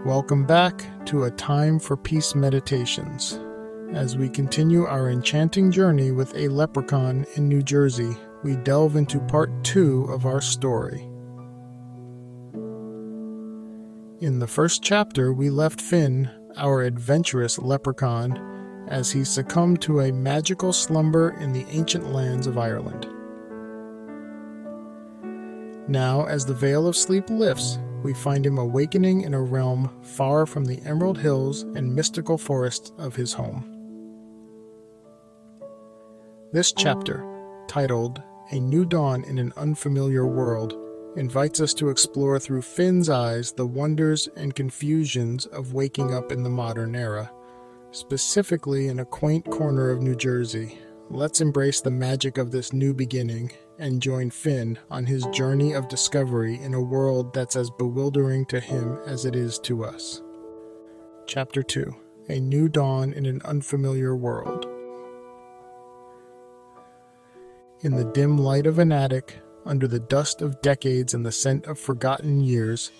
Welcome back to A Time for Peace Meditations, as we continue our enchanting journey with A Leprechaun in New Jersey. We delve into part 2 of our story. In the first chapter, we left Finn, our adventurous leprechaun, as he succumbed to a magical slumber in the ancient lands of Ireland. Now, as the veil of sleep lifts, we find him awakening in a realm far from the emerald hills and mystical forests of his home. This chapter, titled A New Dawn in an Unfamiliar World, invites us to explore through Finn's eyes the wonders and confusions of waking up in the modern era, specifically in a quaint corner of New Jersey. Let's embrace the magic of this new beginning and join Finn on his journey of discovery in a world that's as bewildering to him as it is to us. Chapter 2: A New Dawn in an Unfamiliar World. In the dim light of an attic, under the dust of decades and the scent of forgotten years,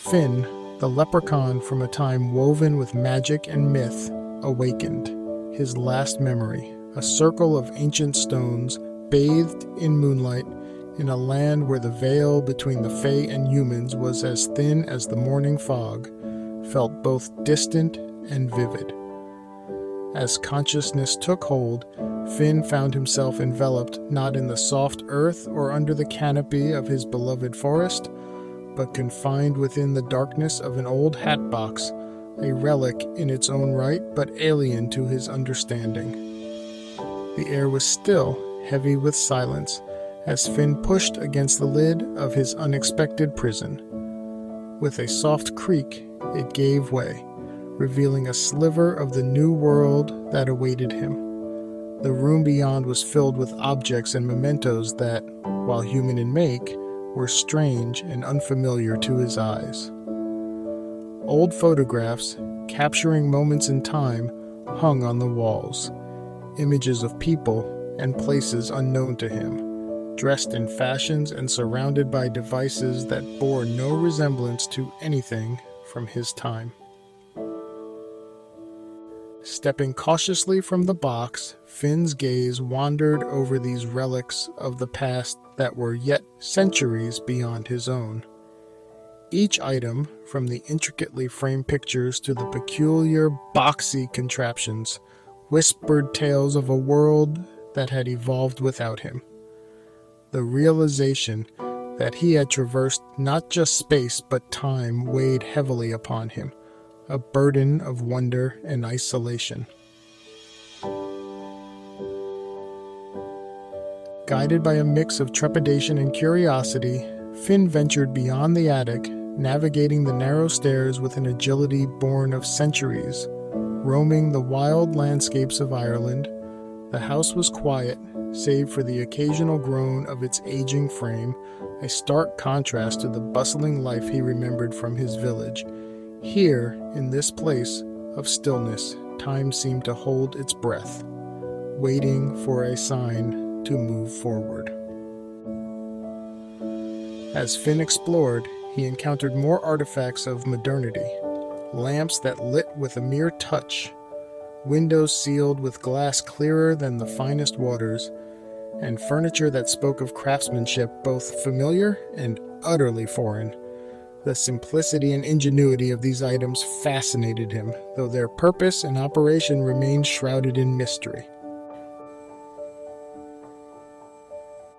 Finn, the leprechaun from a time woven with magic and myth, awakened. His last memory, a circle of ancient stones, bathed in moonlight, in a land where the veil between the Fae and humans was as thin as the morning fog, felt both distant and vivid. As consciousness took hold, Finn found himself enveloped not in the soft earth or under the canopy of his beloved forest, but confined within the darkness of an old hat box, a relic in its own right but alien to his understanding. The air was still, heavy with silence, as Finn pushed against the lid of his unexpected prison. With a soft creak, it gave way, revealing a sliver of the new world that awaited him. The room beyond was filled with objects and mementos that, while human in make, were strange and unfamiliar to his eyes. Old photographs, capturing moments in time, hung on the walls, images of people and places unknown to him, dressed in fashions and surrounded by devices that bore no resemblance to anything from his time. Stepping cautiously from the box, Finn's gaze wandered over these relics of the past that were yet centuries beyond his own. Each item, from the intricately framed pictures to the peculiar boxy contraptions, whispered tales of a world that had evolved without him. The realization that he had traversed not just space but time weighed heavily upon him, a burden of wonder and isolation. Guided by a mix of trepidation and curiosity, Finn ventured beyond the attic, navigating the narrow stairs with an agility born of centuries. Roaming the wild landscapes of Ireland, the house was quiet, save for the occasional groan of its aging frame, a stark contrast to the bustling life he remembered from his village. Here, in this place of stillness, time seemed to hold its breath, waiting for a sign to move forward. As Finn explored, he encountered more artifacts of modernity, lamps that lit with a mere touch, windows sealed with glass clearer than the finest waters, and furniture that spoke of craftsmanship both familiar and utterly foreign. The simplicity and ingenuity of these items fascinated him, though their purpose and operation remained shrouded in mystery.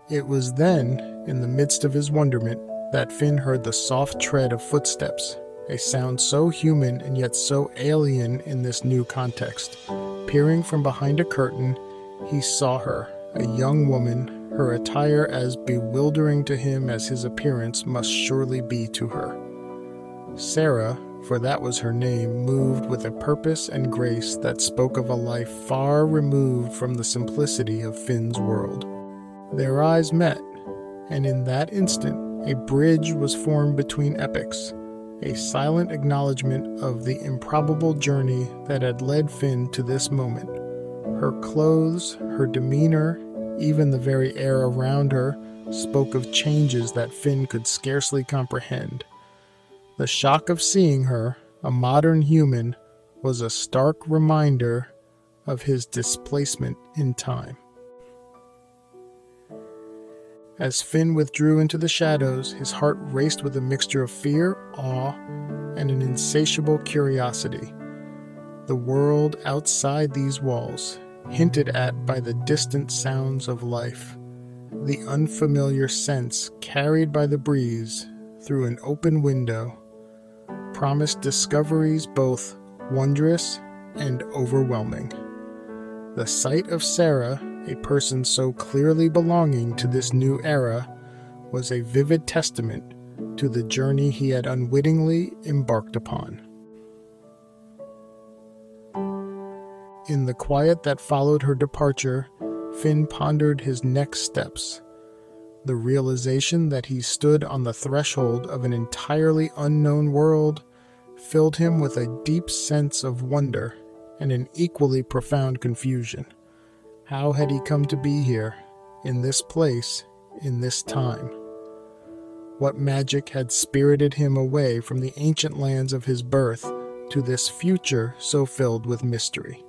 It was then, in the midst of his wonderment, that Finn heard the soft tread of footsteps, a sound so human and yet so alien in this new context. Peering from behind a curtain, he saw her, a young woman, her attire as bewildering to him as his appearance must surely be to her. Sarah, for that was her name, moved with a purpose and grace that spoke of a life far removed from the simplicity of Finn's world. Their eyes met, and in that instant, a bridge was formed between epochs, a silent acknowledgement of the improbable journey that had led Finn to this moment. Her clothes, her demeanor, even the very air around her, spoke of changes that Finn could scarcely comprehend. The shock of seeing her, a modern human, was a stark reminder of his displacement in time. As Finn withdrew into the shadows, his heart raced with a mixture of fear, awe, and an insatiable curiosity. The world outside these walls, hinted at by the distant sounds of life, the unfamiliar scents carried by the breeze through an open window, promised discoveries both wondrous and overwhelming. The sight of Sarah, a person so clearly belonging to this new era, was a vivid testament to the journey he had unwittingly embarked upon. In the quiet that followed her departure, Finn pondered his next steps. The realization that he stood on the threshold of an entirely unknown world filled him with a deep sense of wonder and an equally profound confusion. How had he come to be here, in this place, in this time? What magic had spirited him away from the ancient lands of his birth to this future so filled with mystery?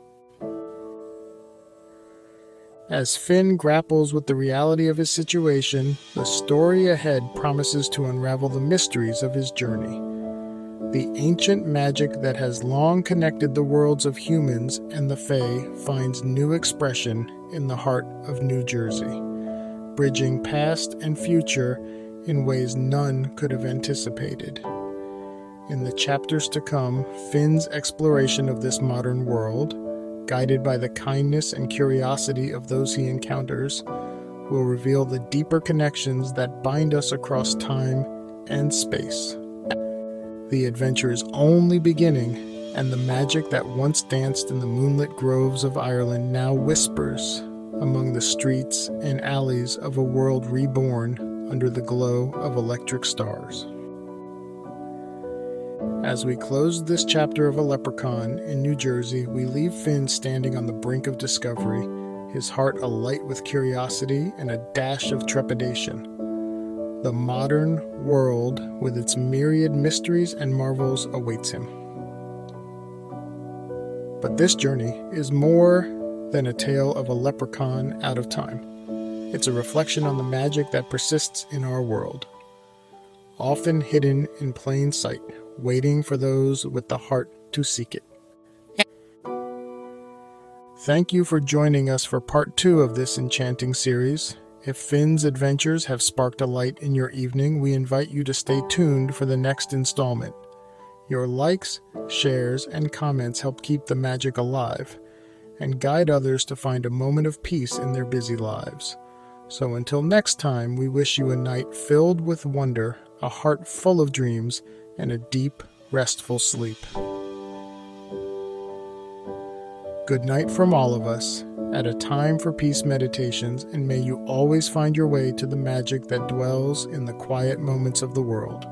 As Finn grapples with the reality of his situation, the story ahead promises to unravel the mysteries of his journey. The ancient magic that has long connected the worlds of humans and the Fae finds new expression in the heart of New Jersey, bridging past and future in ways none could have anticipated. In the chapters to come, Finn's exploration of this modern world, guided by the kindness and curiosity of those he encounters, will reveal the deeper connections that bind us across time and space. The adventure is only beginning, and the magic that once danced in the moonlit groves of Ireland now whispers among the streets and alleys of a world reborn under the glow of electric stars. As we close this chapter of A Leprechaun in New Jersey, we leave Finn standing on the brink of discovery, his heart alight with curiosity and a dash of trepidation. The modern world, with its myriad mysteries and marvels, awaits him. But this journey is more than a tale of a leprechaun out of time. It's a reflection on the magic that persists in our world, often hidden in plain sight, waiting for those with the heart to seek it. Thank you for joining us for part 2 of this enchanting series. If Finn's adventures have sparked a light in your evening, we invite you to stay tuned for the next installment. Your likes, shares, and comments help keep the magic alive and guide others to find a moment of peace in their busy lives. So until next time, we wish you a night filled with wonder, a heart full of dreams, and a deep, restful sleep. Good night from all of us, at a Time for Peace meditations, and may you always find your way to the magic that dwells in the quiet moments of the world.